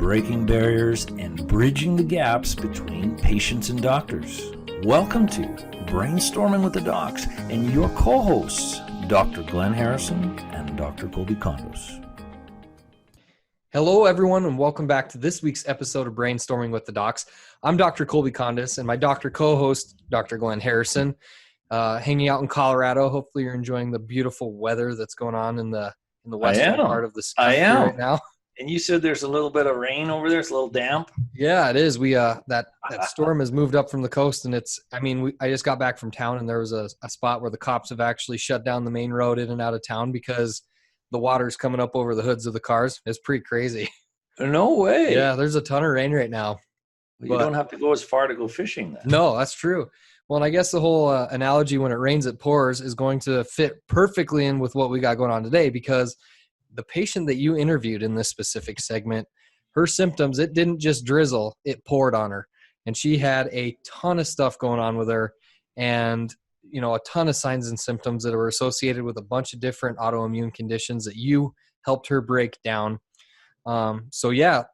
breaking barriers and bridging the gaps between patients and doctors. Welcome to Brainstorming with the Docs and your co-hosts, Dr. Glenn Harrison and Dr. Kolby Condos. Hello, everyone, and welcome back to this week's episode of Brainstorming with the Docs. I'm Dr. Kolby Condos, and my doctor co-host, Dr. Glenn Harrison, hanging out in Colorado. Hopefully, you're enjoying the beautiful weather that's going on in the western part of the country right now. And you said there's a little bit of rain over there. It's a little damp. Yeah, it is. We that storm has moved up from the coast, and I just got back from town, and there was a spot where the cops have actually shut down the main road in and out of town because the water's coming up over the hoods of the cars. It's pretty crazy. No way. Yeah, there's a ton of rain right now. Well, you don't have to go as far to go fishing then. No, that's true. Well, and I guess the whole analogy, when it rains, it pours, is going to fit perfectly in with what we got going on today, because the patient that you interviewed in this specific segment, her symptoms, it didn't just drizzle, it poured on her. And she had a ton of stuff going on with her, and a ton of signs and symptoms that were associated with a bunch of different autoimmune conditions that you helped her break down. So yeah,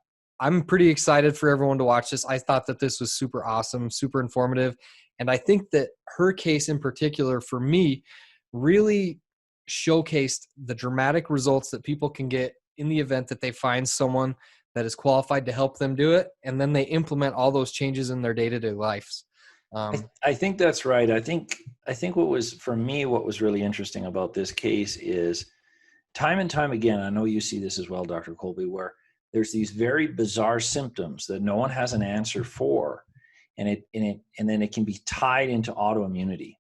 I'm pretty excited for everyone to watch this. I thought that this was super awesome, super informative. And I think that her case in particular, for me, really showcased the dramatic results that people can get in the event that they find someone that is qualified to help them do it, and then they implement all those changes in their day-to-day lives. I think that's right. I think what was really interesting about this case is time and time again, I know you see this as well, Dr. Kolby, where there's these very bizarre symptoms that no one has an answer for, and then it can be tied into autoimmunity.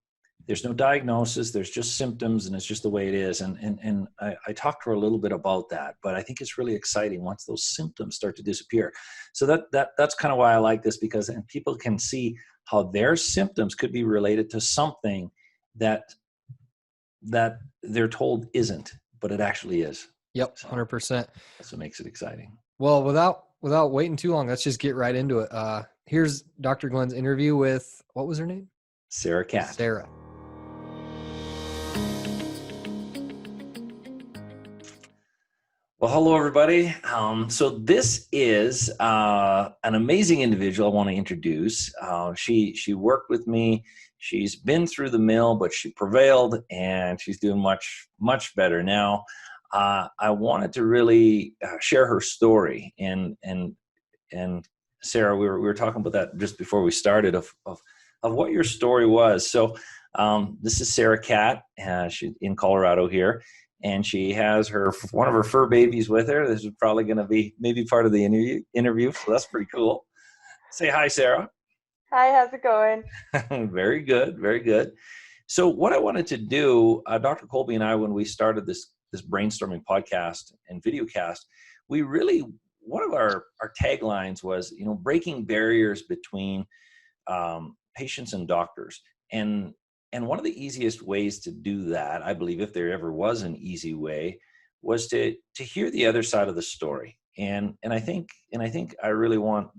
There's no diagnosis, there's just symptoms, and it's just the way it is. And I talked to her a little bit about that, but I think it's really exciting once those symptoms start to disappear. So that's kind of why I like this, because people can see how their symptoms could be related to something that they're told isn't, but it actually is. Yep, 100%. That's what makes it exciting. Well, without waiting too long, let's just get right into it. Here's Dr. Glenn's interview with, what was her name? Sara Catt. Sara. Well, hello, everybody. So this is an amazing individual I want to introduce. She worked with me. She's been through the mill, but she prevailed, and she's doing much, much better now. I wanted to really share her story. And Sara, we were talking about that just before we started of what your story was. So this is Sara Catt. She's in Colorado here. And she has one of her fur babies with her. This is probably going to be maybe part of the interview, so that's pretty cool. Say hi, Sara. Hi, how's it going? Very good, very good. So what I wanted to do, Dr. Kolby and I, when we started this brainstorming podcast and videocast, one of our taglines was, breaking barriers between patients and doctors. And one of the easiest ways to do that, I believe, if there ever was an easy way, was to hear the other side of the story. And I think I really want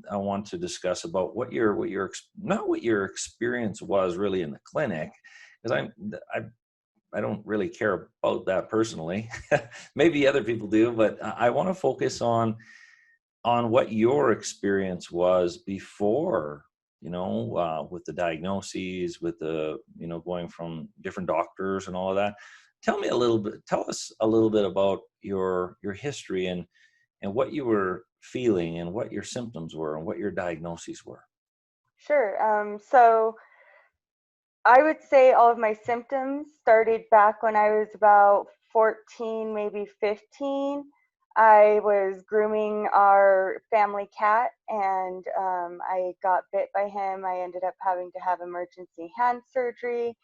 to discuss about what your not what your experience was really in the clinic, because I don't really care about that personally. Maybe other people do, but I want to focus on what your experience was before, with the diagnoses, with the, going from different doctors and all of that. Tell us a little bit about your history and what you were feeling and what your symptoms were and what your diagnoses were. Sure. So I would say all of my symptoms started back when I was about 14, maybe 15. I was grooming our family cat, and I got bit by him. I ended up having to have emergency hand surgery.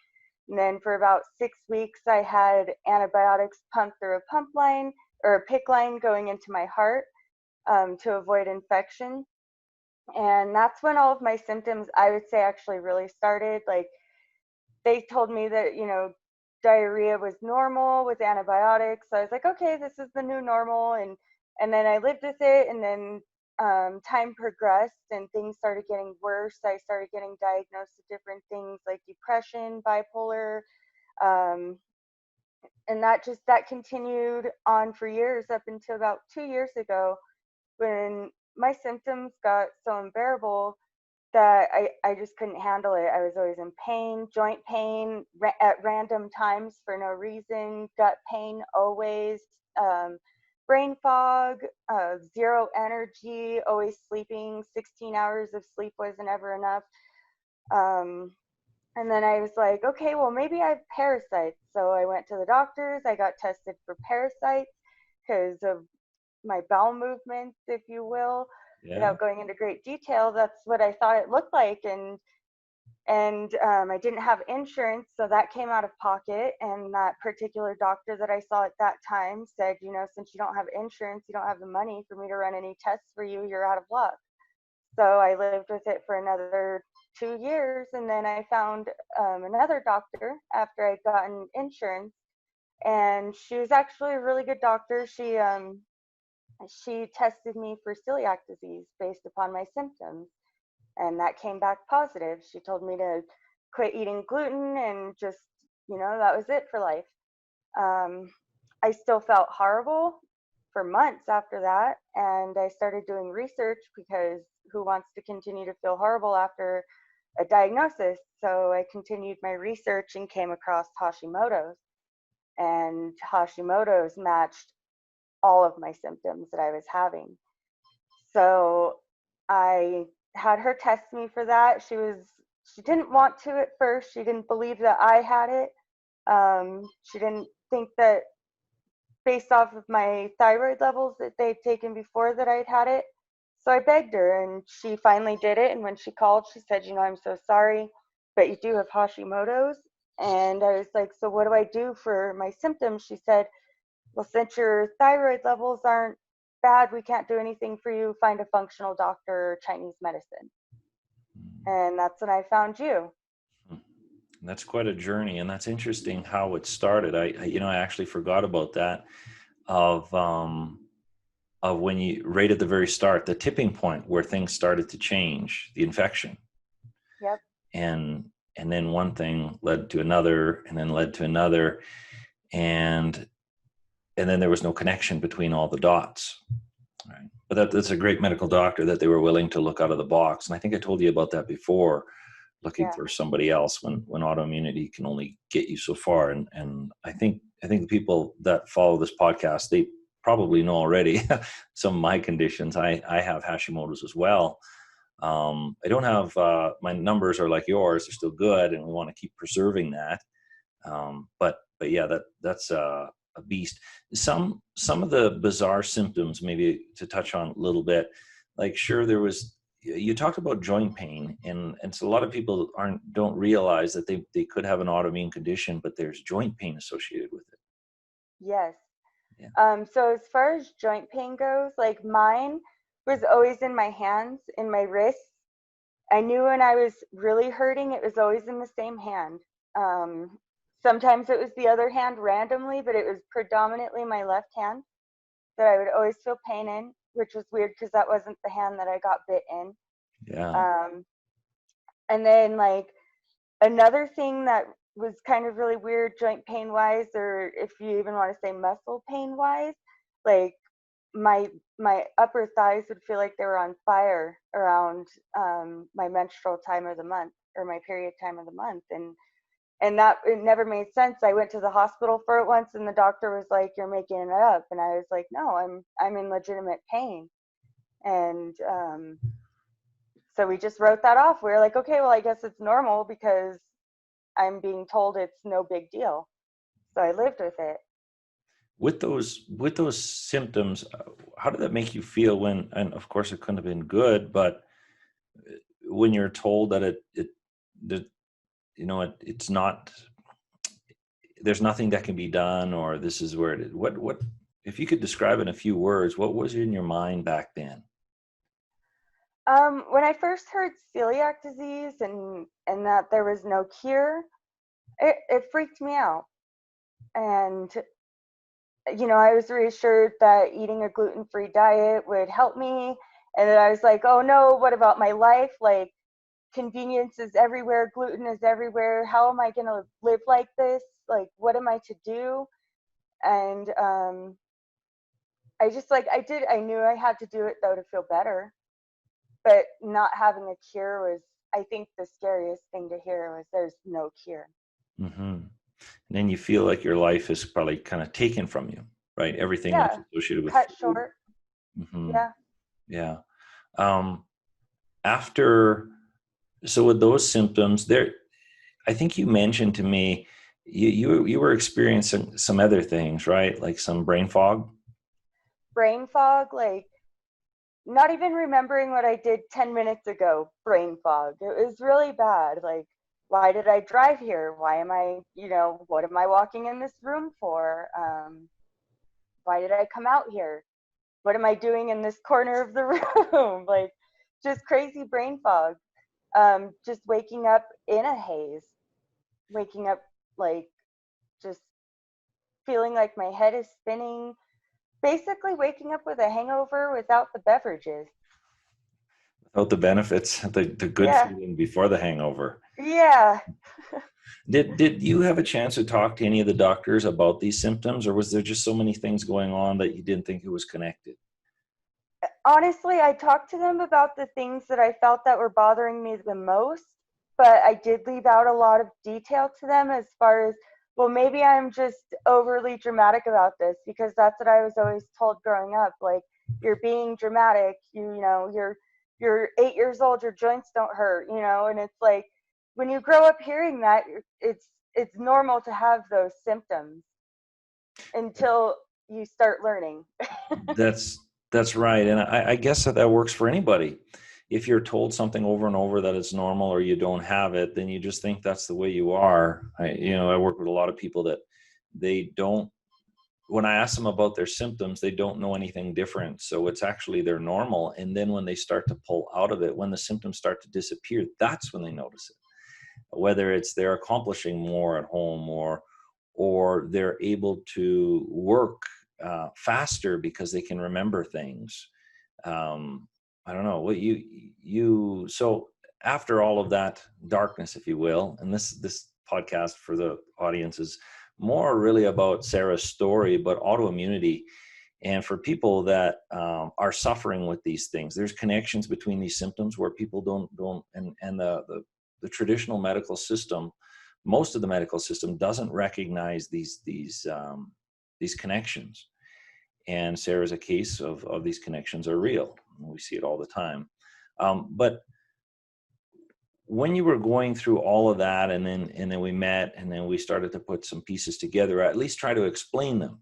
And then for about 6 weeks, I had antibiotics pumped through a pump line or a PICC line going into my heart to avoid infection. And that's when all of my symptoms, I would say, actually really started. Like, they told me that, diarrhea was normal with antibiotics. So I was like, okay, this is the new normal. And then I lived with it, and then time progressed and things started getting worse. I started getting diagnosed with different things like depression, bipolar, and that continued on for years up until about 2 years ago, when my symptoms got so unbearable that I just couldn't handle it. I was always in pain, joint pain at random times for no reason, gut pain always, brain fog, zero energy, always sleeping. 16 hours of sleep wasn't ever enough. And then I was like, okay, well, maybe I have parasites. So I went to the doctors. I got tested for parasites because of my bowel movements, if you will. Yeah. Without going into great detail, that's what I thought it looked like. And I didn't have insurance, so that came out of pocket. And that particular doctor that I saw at that time said, you know, since you don't have insurance, you don't have the money for me to run any tests for you, you're out of luck. So I lived with it for another 2 years, and then I found another doctor after I'd gotten insurance, and she was actually a really good doctor. She tested me for celiac disease based upon my symptoms, and that came back positive. She told me to quit eating gluten and just, you know, that was it for life. I still felt horrible for months after that, and I started doing research because who wants to continue to feel horrible after a diagnosis? So I continued my research and came across Hashimoto's, and Hashimoto's matched all of my symptoms that I was having. So I had her test me for that. She didn't want to at first. She didn't believe that I had it. She didn't think that based off of my thyroid levels that they'd taken before that I'd had it. So I begged her, and she finally did it. And when she called, she said, you know, I'm so sorry, but you do have Hashimoto's. And I was like, so what do I do for my symptoms? She said, well, since your thyroid levels aren't bad, we can't do anything for you. Find a functional doctor or Chinese medicine. And that's when I found you. That's quite a journey, and that's interesting how it started. I actually forgot about that of when you right at the very start, the tipping point where things started to change, the infection. Yep. And then one thing led to another, and then led to another, and then there was no connection between all the dots. Right. But that's a great medical doctor that they were willing to look out of the box. And I think I told you about that before, looking for somebody else when autoimmunity can only get you so far. And I think the people that follow this podcast, they probably know already some of my conditions. I have Hashimoto's as well. I don't have, my numbers are like yours. They're still good, and we want to keep preserving that. But yeah, that's a beast. Some of the bizarre symptoms, maybe to touch on a little bit, like sure, you talked about joint pain, and so a lot of people don't realize that they could have an autoimmune condition, but there's joint pain associated with it. Yes. Yeah. So as far as joint pain goes, like mine was always in my hands, in my wrists. I knew when I was really hurting, it was always in the same hand. Sometimes it was the other hand randomly, but it was predominantly my left hand that I would always feel pain in, which was weird because that wasn't the hand that I got bit in. Yeah. And then like another thing that was kind of really weird joint pain wise, or if you even want to say muscle pain wise, like my upper thighs would feel like they were on fire around my menstrual time of the month, or my period time of the month. And that, it never made sense. I went to the hospital for it once, and the doctor was like, you're making it up. And I was like, no, I'm in legitimate pain. And so we just wrote that off. We were like, okay, well, I guess it's normal because I'm being told it's no big deal. So I lived with it. With those symptoms, how did that make you feel when, and of course it couldn't have been good, but when you're told that it's not, there's nothing that can be done, or this is where it is. What if you could describe in a few words, what was in your mind back then? When I first heard celiac disease and that there was no cure, it freaked me out. And you know, I was reassured that eating a gluten-free diet would help me. And then I was like, oh no, what about my life? Like, convenience is everywhere, gluten is everywhere. How am I going to live like this? Like, what am I to do? And I knew I had to do it though to feel better, but not having a cure was, I think, the scariest thing to hear was there's no cure. Mm-hmm. And then you feel like your life is probably kind of taken from you, right? Everything that's Yeah, associated with cut food. short. Mm-hmm. Yeah. Yeah. After, so with those symptoms there, I think you mentioned to me, you were experiencing some other things, right? Like some brain fog. Brain fog, like not even remembering what I did 10 minutes ago, brain fog. It was really bad. Like, why did I drive here? Why am I, what am I walking in this room for? Why did I come out here? What am I doing in this corner of the room? Like, just crazy brain fog. Just waking up in a haze, waking up like just feeling like my head is spinning, basically waking up with a hangover without the beverages. Without the benefits, the good Yeah. feeling before the hangover. Yeah. Did you have a chance to talk to any of the doctors about these symptoms, or was there just so many things going on that you didn't think it was connected? Honestly, I talked to them about the things that I felt that were bothering me the most, but I did leave out a lot of detail to them as far as, well, maybe I'm just overly dramatic about this, because that's what I was always told growing up. Like, you're being dramatic, you're 8 years old, your joints don't hurt, and it's like, when you grow up hearing that, it's normal to have those symptoms until you start learning. That's right, and I guess that works for anybody. If you're told something over and over that it's normal or you don't have it, then you just think that's the way you are. I work with a lot of people that they don't. When I ask them about their symptoms, they don't know anything different. So it's actually they're normal, and then when they start to pull out of it, when the symptoms start to disappear, that's when they notice it. Whether it's they're accomplishing more at home, or they're able to work faster because they can remember things. I don't know what you. So after all of that darkness, if you will, and this podcast for the audience is more really about Sara's story, but autoimmunity. And for people that are suffering with these things, there's connections between these symptoms where people don't, and the traditional medical system, most of the medical system doesn't recognize these connections. And Sara's a case of these connections are real. We see it all the time. But when you were going through all of that, and then we met, and then we started to put some pieces together, or at least try to explain them.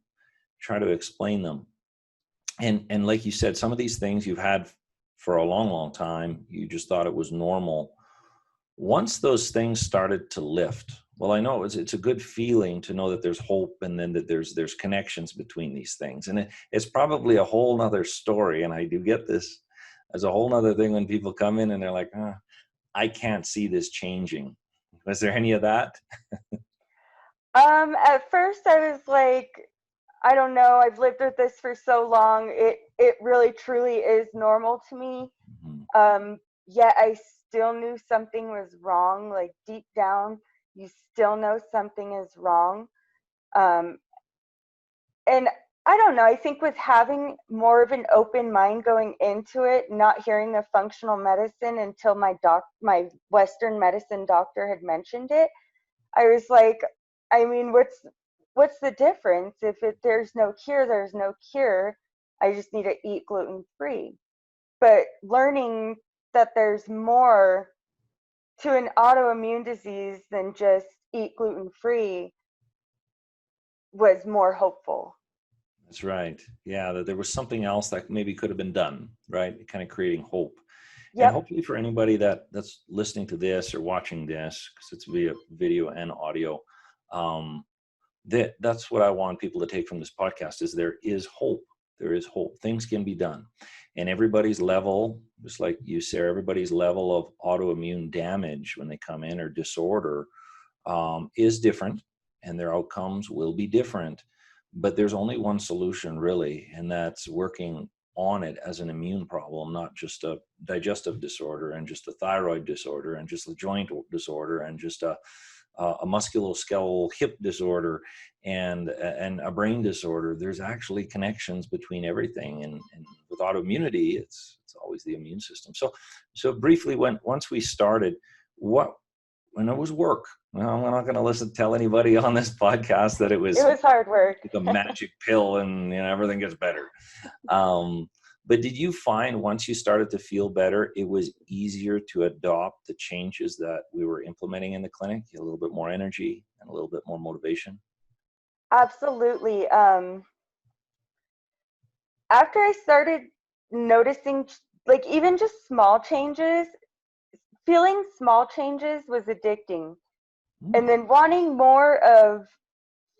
And like you said, some of these things you've had for a long, long time, you just thought it was normal. Once those things started to lift, well, I know it's a good feeling to know that there's hope, and then that there's connections between these things. And it's probably a whole nother story. And I do get this as a whole nother thing when people come in and they're like, I can't see this changing. Was there any of that? At first I was like, I don't know, I've lived with this for so long. It really truly is normal to me. Mm-hmm. Yet I still knew something was wrong. Like, deep down, you still know something is wrong. Um, and I don't know, I think with having more of an open mind going into it, not hearing the functional medicine until my Western medicine doctor had mentioned it, I was like, I mean, what's the difference? If there's no cure, there's no cure. I just need to eat gluten free. But learning that there's more to an autoimmune disease than just eat gluten free was more hopeful. That's right. Yeah, that there was something else that maybe could have been done, right? Kind of creating hope. And Yep. hopefully for anybody that's listening to this or watching this, because it's via video and audio, that's what I want people to take from this podcast is there is hope. There is hope. Things can be done. And everybody's level, just like you, Sara, everybody's level of autoimmune damage when they come in, or disorder, is different, and their outcomes will be different. But there's only one solution really, and that's working on it as an immune problem, not just a digestive disorder, and just a thyroid disorder, and just a joint disorder, and just a a musculoskeletal hip disorder and a brain disorder. There's actually connections between everything. And with autoimmunity, it's always the immune system. So briefly, once we started, when it was work, well, I'm not going to tell anybody on this podcast that it was hard work. a magic pill and everything gets better. But did you find once you started to feel better, it was easier to adopt the changes that we were implementing in the clinic? A little bit more energy and a little bit more motivation? Absolutely. After I started noticing, like, even just small changes, feeling small changes was addicting. And then wanting more of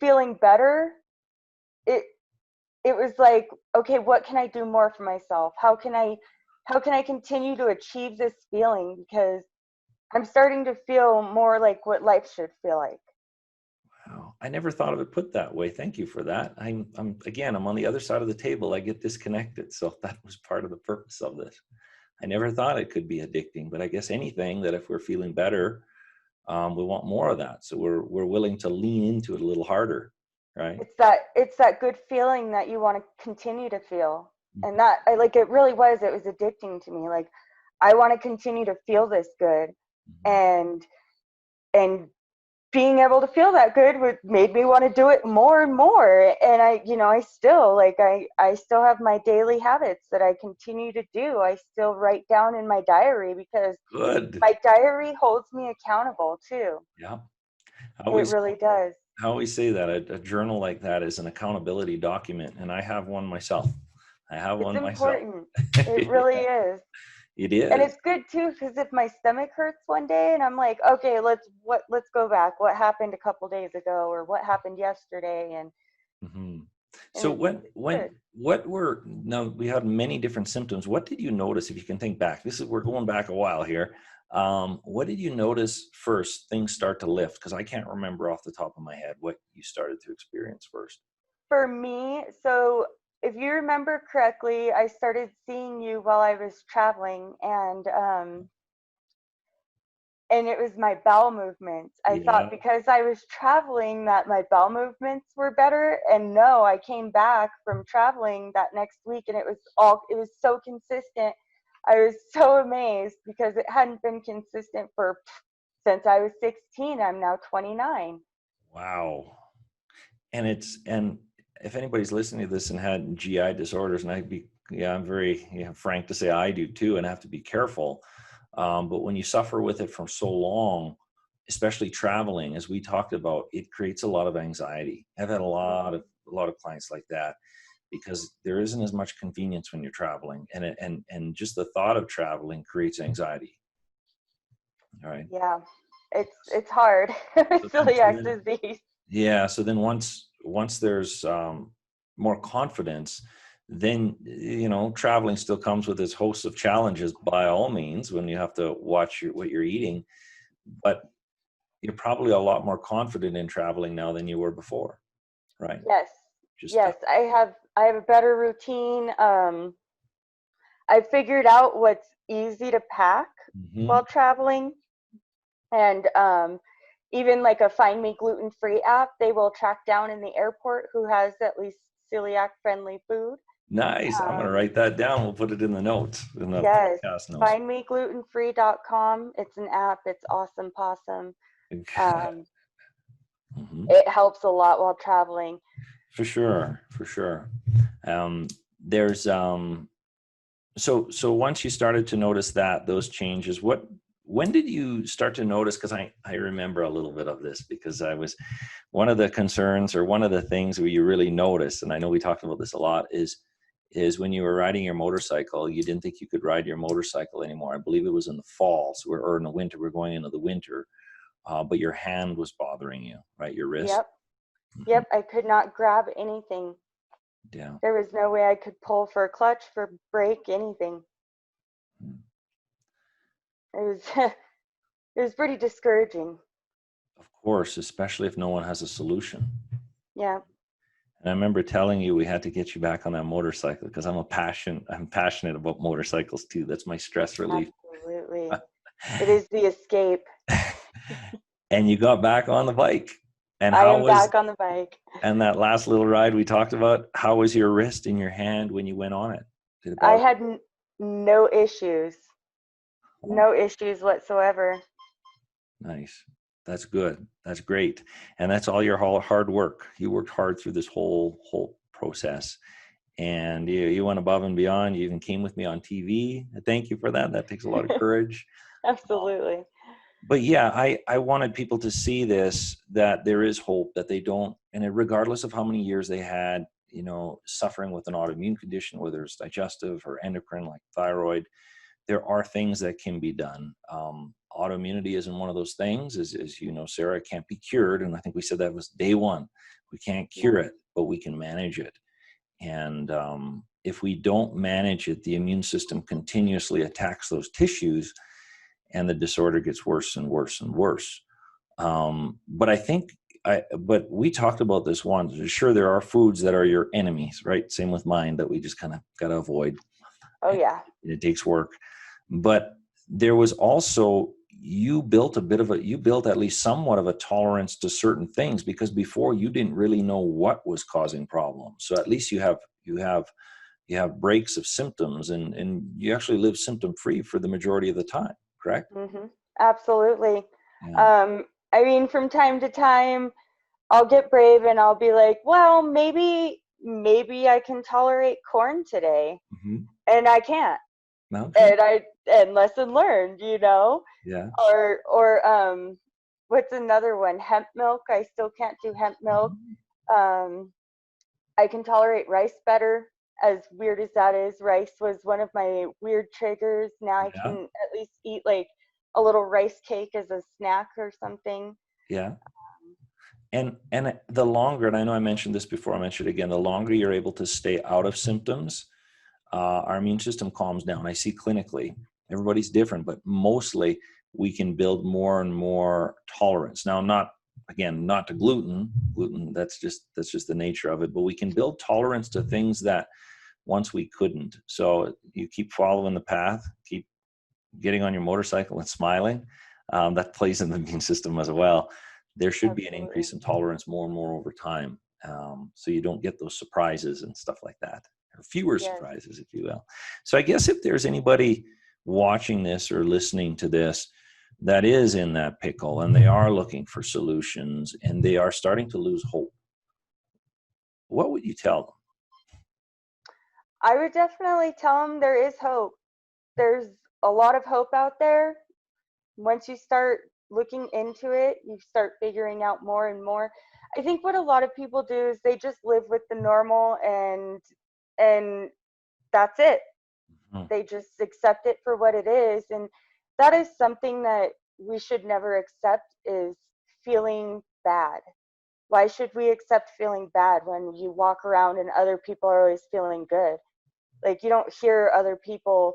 feeling better, it was like, okay, what can I do more for myself? How can I continue to achieve this feeling? Because I'm starting to feel more like what life should feel like. Wow. I never thought of it put that way. Thank you for that. I'm on the other side of the table. I get disconnected. So that was part of the purpose of this. I never thought it could be addicting, but I guess anything that if we're feeling better, we want more of that. So we're willing to lean into it a little harder, right? It's that good feeling that you want to continue to feel. And that it really was addicting to me. Like, I want to continue to feel this good. And being able to feel that good made me want to do it more and more. And I still have my daily habits that I continue to do. I still write down in my diary because my diary holds me accountable too. Yeah. It really does. I always say that a journal like that is an accountability document, and I have one myself. It's important. It really is. It is. And it's good too, because if my stomach hurts one day and I'm like, okay, let's go back. What happened a couple days ago, or what happened yesterday? And so now we had many different symptoms. What did you notice, if you can think back? We're going back a while here. What did you notice first things start to lift? Because I can't remember off the top of my head what you started to experience first. For me, so if you remember correctly, I started seeing you while I was traveling, and it was my bowel movements. I thought because I was traveling that my bowel movements were better, and no, I came back from traveling that next week and it was so consistent. I was so amazed because it hadn't been consistent since I was 16. I'm now 29. Wow. And if anybody's listening to this and had GI disorders, and I'm very frank to say I do too, and have to be careful. But when you suffer with it for so long, especially traveling, as we talked about, it creates a lot of anxiety. I've had a lot of clients like that, because there isn't as much convenience when you're traveling, and just the thought of traveling creates anxiety. All right. Yeah, it's hard. Celiac disease. Yeah. So then once there's more confidence, then traveling still comes with its host of challenges by all means when you have to watch what you're eating, but you're probably a lot more confident in traveling now than you were before, right? Yes. I have a better routine. I figured out what's easy to pack while traveling, and even like a Find Me Gluten-Free app, they will track down in the airport who has at least celiac-friendly food. Nice. I'm going to write that down. We'll put it in the notes. In the podcast notes. FindMeGlutenFree.com. It's an app. It's awesome possum. It helps a lot while traveling. For sure. There's so once you started to notice those changes, when did you start to notice? Because I remember a little bit of this, because I was one of the concerns, or one of the things where you really notice, and I know we talked about this a lot, is when you were riding your motorcycle, you didn't think you could ride your motorcycle anymore. I believe it was in the fall, or in the winter. We're going into the winter, but your hand was bothering you, right? Your wrist. Yep. I could not grab anything. Yeah. There was no way I could pull for a clutch, for brake, anything. It was pretty discouraging. Of course, especially if no one has a solution. Yeah. And I remember telling you we had to get you back on that motorcycle, because I'm passionate about motorcycles too. That's my stress relief. Absolutely. It is the escape. And you got back on the bike. And I how am was, back on the bike. and that last little ride we talked about, how was your wrist in your hand when you went on it? Did it I bother? had no issues, Oh, no issues whatsoever. nice. That's good. That's great. And that's all your hard work. You worked hard through this whole process. And you went above and beyond. You even came with me on TV. Thank you for that. That takes a lot of courage. Absolutely. But yeah, I wanted people to see this, that there is hope, that they don't, and regardless of how many years they had, suffering with an autoimmune condition, whether it's digestive or endocrine like thyroid, there are things that can be done. Autoimmunity isn't one of those things, as you know, Sarah, it can't be cured. And I think we said that was day one. We can't cure it, but we can manage it. And if we don't manage it, the immune system continuously attacks those tissues, and the disorder gets worse and worse and worse. But we talked about this once. Sure, there are foods that are your enemies, right? Same with mine, that we just kind of got to avoid. Oh yeah. It takes work. But there was also, you built at least somewhat of a tolerance to certain things, because before you didn't really know what was causing problems. So at least you have breaks of symptoms, and you actually live symptom free for the majority of the time, correct? Mm-hmm. Absolutely. Yeah. I mean, from time to time, I'll get brave and I'll be like, well, maybe I can tolerate corn today, Mm-hmm. and I can't. Okay. And lesson learned, Yeah. or what's another one? Hemp milk. I still can't do hemp milk. Um, I can tolerate rice better. As weird as that is, rice was one of my weird triggers. Now I Yeah. can at least eat like a little rice cake as a snack or something. Yeah. And the longer, and I know I mentioned this before, I mentioned it again, the longer you're able to stay out of symptoms, our immune system calms down. I see clinically, everybody's different, but mostly we can build more and more tolerance. Now, not to gluten. Gluten, that's just the nature of it. But we can build tolerance to things that once we couldn't. So you keep following the path, keep getting on your motorcycle and smiling. That plays in the immune system as well. There should be an Absolutely. increase in tolerance more and more over time. So you don't get those surprises and stuff like that, or fewer Yes. surprises, if you will. So I guess if there's anybody watching this or listening to this that is in that pickle, and they are looking for solutions, and they are starting to lose hope, what would you tell them? I would definitely tell them there is hope. There's a lot of hope out there. Once you start looking into it, you start figuring out more and more. I think what a lot of people do is they just live with the normal, and that's it. Hmm. They just accept it for what it is, and that is something that we should never accept, is feeling bad. Why should we accept feeling bad when you walk around and other people are always feeling good? Like, you don't hear other people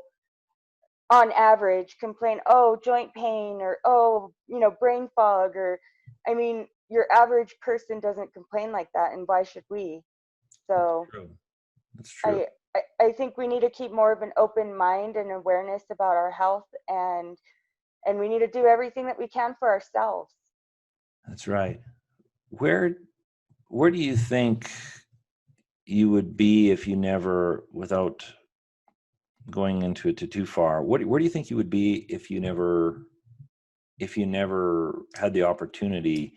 on average complain, oh, joint pain, or oh, brain fog, or I mean, your average person doesn't complain like that, and why should we? That's So true. That's true. I think we need to keep more of an open mind and awareness about our health, and we need to do everything that we can for ourselves. That's right. Where do you think you would be if you never, without going into it too far, where do you think you would be if you never had the opportunity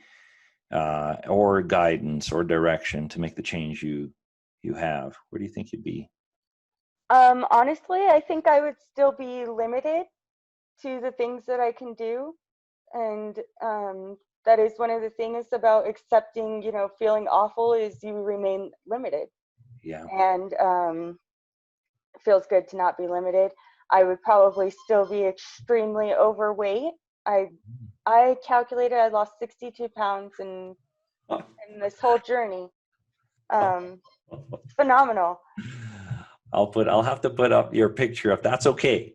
or guidance or direction to make the change you have? Where do you think you'd be? Honestly, I think I would still be limited to the things that I can do, and that is one of the things about accepting, feeling awful, is you remain limited. Yeah. And it feels good to not be limited. I would probably still be extremely overweight. I calculated I lost 62 pounds in this whole journey. Phenomenal. I'll have to put up your picture if that's okay.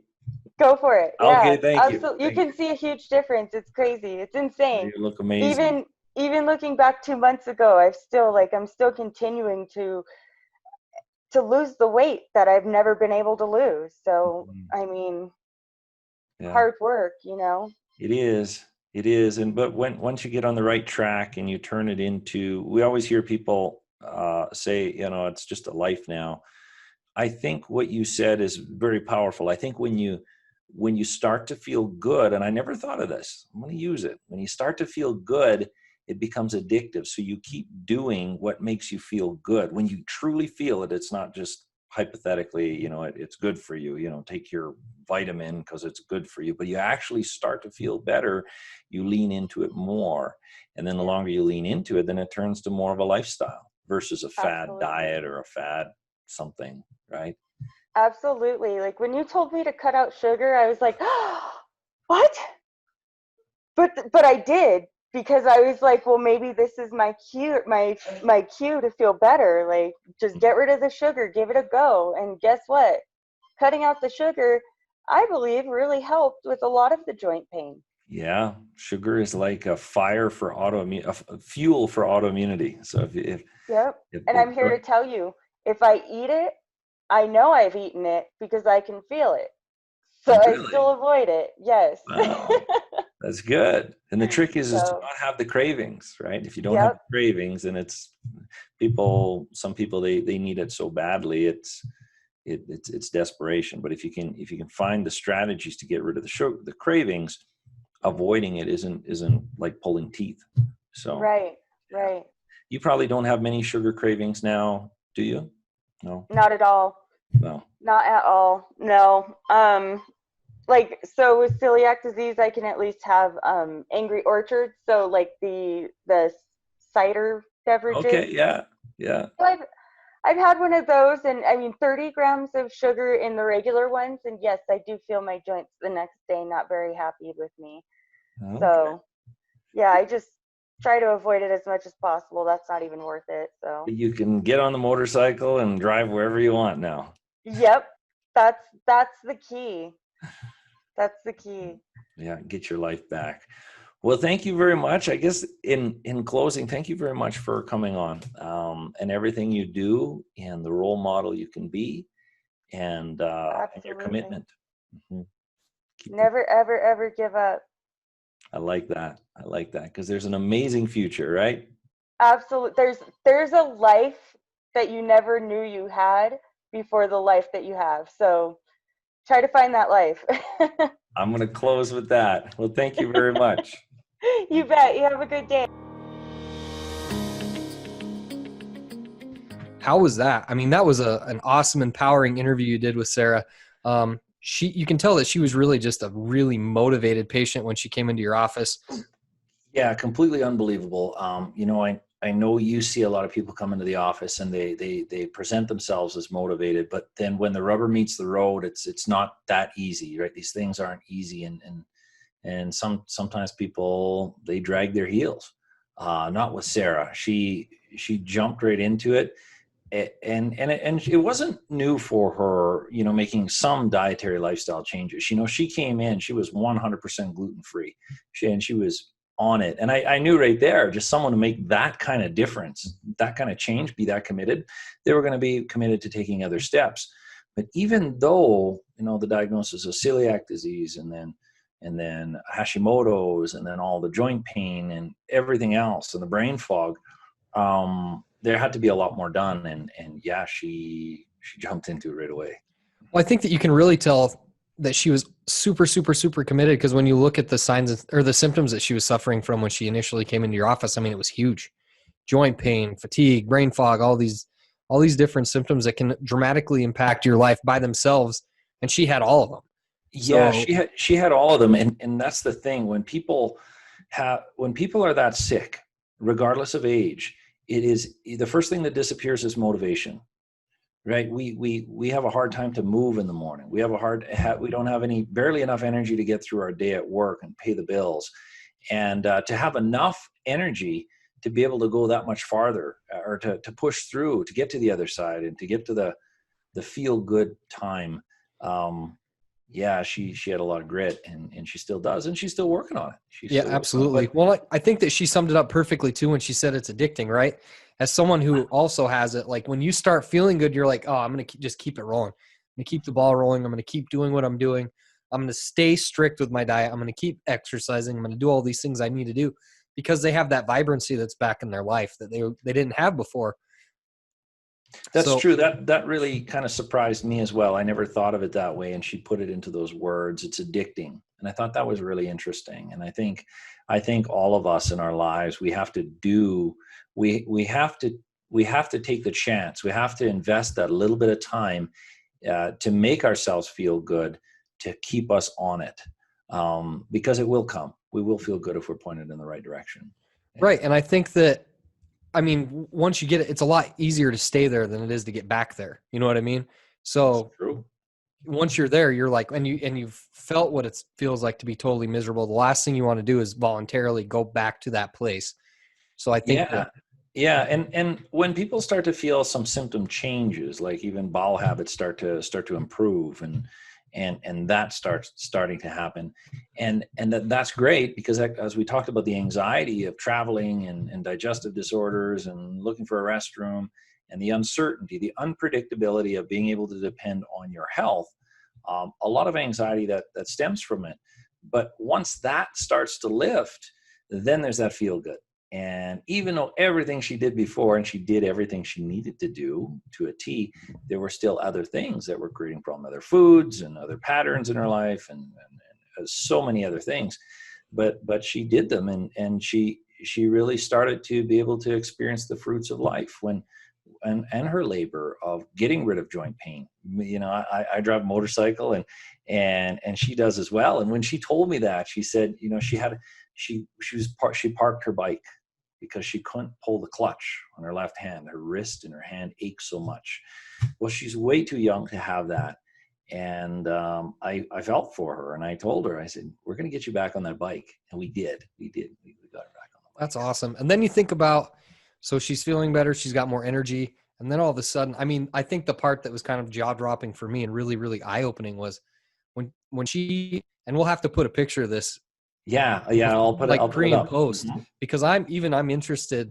Go for it. Okay, Yeah, thank you. absolutely. You can see a huge difference. It's crazy. It's insane. You look amazing. Even looking back 2 months ago, I'm still continuing to lose the weight that I've never been able to lose. So, I mean, Yeah. hard work, It is. It is. But once you get on the right track and you turn it into, we always hear people say, it's just a life now. I think what you said is very powerful. I think when you start to feel good, and I never thought of this, I'm going to use it. When you start to feel good, it becomes addictive. So you keep doing what makes you feel good. When you truly feel it, it's not just hypothetically, it's good for you, take your vitamin because it's good for you, but you actually start to feel better. You lean into it more. And then the longer you lean into it, then it turns to more of a lifestyle versus a fad diet or a fad something, right? Absolutely. Like when you told me to cut out sugar, I was like, what? But I did, because I was like, well, maybe this is my cue, my cue to feel better. Like, just get rid of the sugar, give it a go. And guess what? Cutting out the sugar, I believe, really helped with a lot of the joint pain. Yeah, sugar is like a fire for autoimmune, a fuel for autoimmunity. So Yep. And I'm here to tell you, if I eat it, I know I've eaten it because I can feel it. So really? I still avoid it. Yes. Wow. That's good. And the trick is to not have the cravings, right? If you don't have the cravings, then some people they need it so badly, it's desperation. But if you can find the strategies to get rid of the sugar, the cravings, avoiding it isn't like pulling teeth. So right. You probably don't have many sugar cravings now, do you? No. Not at all. No. Not at all. No. So with celiac disease, I can at least have Angry Orchard. So like the cider beverages. Okay. Yeah. So I've had one of those, and I mean 30 grams of sugar in the regular ones, and yes, I do feel my joints the next day not very happy with me. Okay. So yeah, I just try to avoid it as much as possible. That's not even worth it. So you can get on the motorcycle and drive wherever you want now. Yep. That's the key. That's the key. Yeah, get your life back. Well, thank you very much. I guess in closing, thank you very much for coming on and everything you do and the role model you can be and your commitment. Mm-hmm. Never, ever, ever give up. I like that because there's an amazing future, right? Absolutely. There's a life that you never knew you had before the life that you have. So try to find that life. I'm going to close with that. Well, thank you very much. You bet. You have a good day. How was that? I mean, that was an awesome, empowering interview you did with Sara. You can tell that she was really just a really motivated patient when she came into your office. Yeah, completely unbelievable. I know you see a lot of people come into the office and they present themselves as motivated, but then when the rubber meets the road, it's not that easy, right? These things aren't easy, and sometimes people, they drag their heels. Not with Sara. She jumped right into it. And it wasn't new for her, making some dietary lifestyle changes. She came in, she was 100% gluten-free. She was on it. And I knew right there, just someone to make that kind of difference, that kind of change, be that committed, they were going to be committed to taking other steps. But even though, the diagnosis of celiac disease and then Hashimoto's and then all the joint pain and everything else and the brain fog, there had to be a lot more done. And yeah, she jumped into it right away. Well, I think that you can really tell that she was super, super, super committed, because when you look at the signs or the symptoms that she was suffering from when she initially came into your office, I mean, it was huge. Joint pain, fatigue, brain fog, all these different symptoms that can dramatically impact your life by themselves. And she had all of them. Yeah, she had all of them. And that's the thing. When people are that sick, regardless of age, it is the first thing that disappears is motivation, right? We have a hard time to move in the morning. We don't have barely enough energy to get through our day at work and pay the bills. And to have enough energy to be able to go that much farther or to push through, to get to the other side and to get to the feel good time. Yeah, she had a lot of grit and she still does, and she's still working on it. Yeah, absolutely. Well, I think that she summed it up perfectly too when she said it's addicting, right? As someone who also has it, like when you start feeling good, you're like, oh, I'm going to just keep it rolling. I'm going to keep the ball rolling. I'm going to keep doing what I'm doing. I'm going to stay strict with my diet. I'm going to keep exercising. I'm going to do all these things I need to do because they have that vibrancy that's back in their life that they didn't have before. That's true. That really kind of surprised me as well. I never thought of it that way. And she put it into those words. It's addicting. And I thought that was really interesting. And I think all of us in our lives, we have to take the chance. We have to invest that little bit of time to make ourselves feel good, to keep us on it. Because it will come. We will feel good if we're pointed in the right direction. Right. And I think that, I mean, once you get it, it's a lot easier to stay there than it is to get back there. You know what I mean? So once you're there, you're like, and you've felt what it feels like to be totally miserable. The last thing you want to do is voluntarily go back to that place. So I think and when people start to feel some symptom changes, like even bowel habits start to improve and that starting to happen. And that's great because as we talked about the anxiety of traveling and digestive disorders and looking for a restroom and the uncertainty, the unpredictability of being able to depend on your health, a lot of anxiety that stems from it. But once that starts to lift, then there's that feel good. And even though everything she did before, and she did everything she needed to do to a T, there were still other things that were creating problems, other foods and other patterns in her life and so many other things. But she did them and she really started to be able to experience the fruits of life and her labor of getting rid of joint pain. You know, I drive a motorcycle and she does as well. And when she told me that, she said, you know, she parked her bike because she couldn't pull the clutch on her left hand. Her wrist and her hand ached so much. Well, she's way too young to have that. And I felt for her and I told her, I said, we're going to get you back on that bike. And we did. We got her back on the bike. That's awesome. And then you think about, so she's feeling better. She's got more energy. And then all of a sudden, I mean, I think the part that was kind of jaw dropping for me and really, really eye opening was when she, and we'll have to put a picture of this. Yeah. I'll put it pre and post mm-hmm. because I'm interested.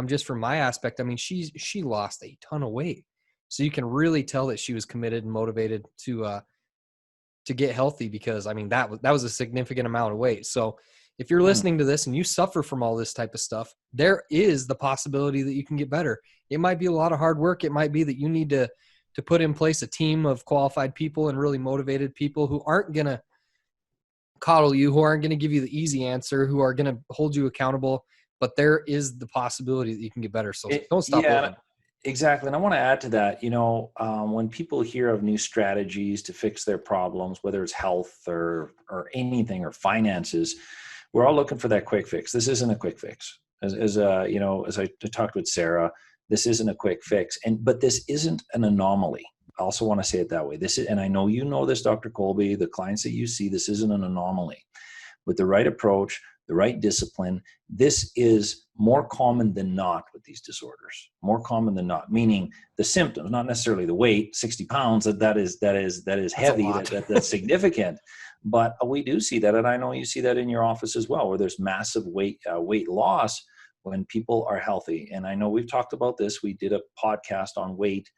Just from my aspect. I mean, she lost a ton of weight, so you can really tell that she was committed and motivated to get healthy because I mean that was a significant amount of weight. So if you're listening to this and you suffer from all this type of stuff, there is the possibility that you can get better. It might be a lot of hard work. It might be that you need to put in place a team of qualified people and really motivated people who aren't going to coddle you, who aren't going to give you the easy answer, who are going to hold you accountable. But there is the possibility that you can get better. So don't stop living. Exactly. And I want to add to that, you know, when people hear of new strategies to fix their problems, whether it's health or anything or finances, we're all looking for that quick fix. This isn't a quick fix. As I talked with Sara, this isn't a quick fix. But this isn't an anomaly. I also want to say it that way. And I know you know this, Dr. Kolby, the clients that you see, this isn't an anomaly. With the right approach, the right discipline, this is more common than not with these disorders. More common than not, meaning the symptoms, not necessarily the weight. 60 pounds, that is heavy, that's significant. But we do see that, and I know you see that in your office as well, where there's massive weight loss when people are healthy. And I know we've talked about this. We did a podcast on weight.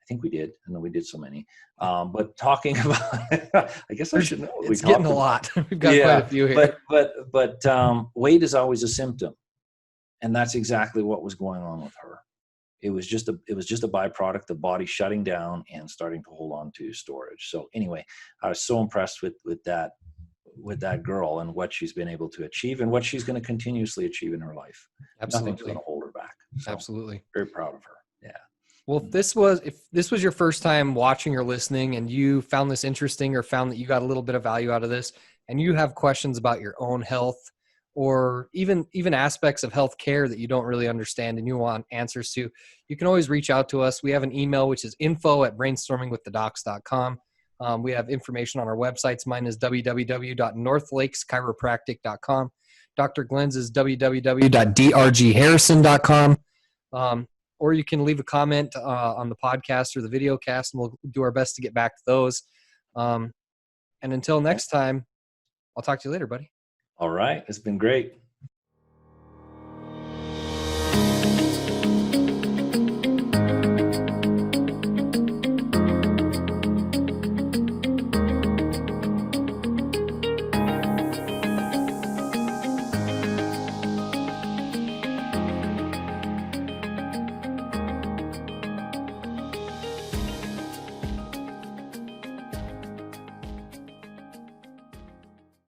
I think we did. I know we did so many. But talking about, I guess I should know. It's getting a lot. We've got quite a few here. But weight is always a symptom, and that's exactly what was going on with her. It was just a byproduct, the body shutting down and starting to hold on to storage. So anyway, I was so impressed with that girl and what she's been able to achieve and what she's going to continuously achieve in her life. Absolutely. Nothing's going to hold her back. So absolutely. Very proud of her. Yeah. Well, if this was your first time watching or listening and you found this interesting or found that you got a little bit of value out of this and you have questions about your own health or even aspects of healthcare that you don't really understand and you want answers to, you can always reach out to us. We have an email, which is info@brainstormingwiththedocs.com. We have information on our websites. Mine is www.northlakeschropractic.com. Dr. Glenn's is www.drgharrison.com. Or you can leave a comment on the podcast or the video cast, and we'll do our best to get back to those. And until next time, I'll talk to you later, buddy. All right. It's been great.